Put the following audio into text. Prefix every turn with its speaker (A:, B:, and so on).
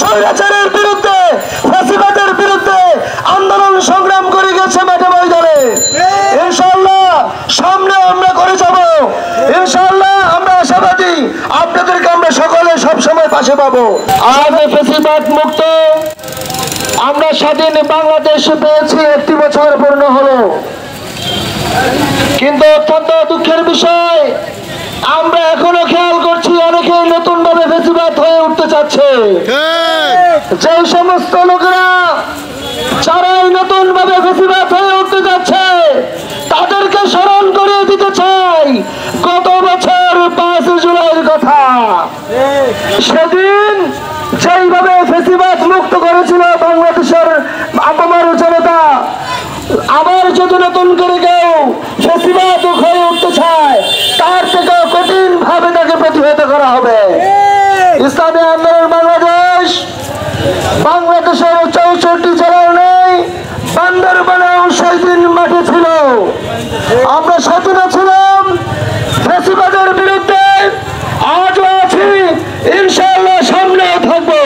A: স্বৈরাচারের বিরুদ্ধে, ফ্যাসিবাদের বিরুদ্ধে আন্দোলন সংগ্রাম করে গেছে মাঠে ময়দানে। ইনশাআল্লাহ সামনে আমরা করে যাব। ইনশাআল্লাহ আমরা আশাবাদী, আপনাদেরকে আমরা সকলে সবসময় পাশে পাবো। আজ ফ্যাসিবাদ মুক্ত আমরা স্বাধীন বাংলাদেশ পেয়েছি 1 বছর পূর্ণ হলো, কিন্তু অত্যন্ত দুঃখের বিষয় আমরা এখনো খেয়াল করছি অনেকেই নতুন ভাবে ফ্যাসিবাদ হয়ে উঠতে চাচ্ছে। যে সমস্ত লোকেরা যারাই নতুন ভাবে ফ্যাসিবাদ হয়ে উঠতে যাচ্ছে তাদেরকে স্মরণ করিয়ে দিতে চাই গত বছর 5 জুলাইয়ের কথা। সেদিন যেইভাবে ফ্যাসিবাদ মুক্ত করেছিল বাংলাদেশের আপামর জনতা, আবার যদি নতুন করে কেউ ফ্যাসিবাদ হয়ে উঠতে চায় তার থেকে কঠিন ভাবে তাকে প্রতিহত করা হবে। ইসলামী আন্দোলন বাংলাদেশের 64 জেলার নেই, বান্দরবানেও সেই দিন মাঠে ছিল। আমরা সচেতন ছিলাম ফ্যাসিবাদের বিরুদ্ধে, আজও আছি, ইনশাআল্লাহ সামনেও থাকবো।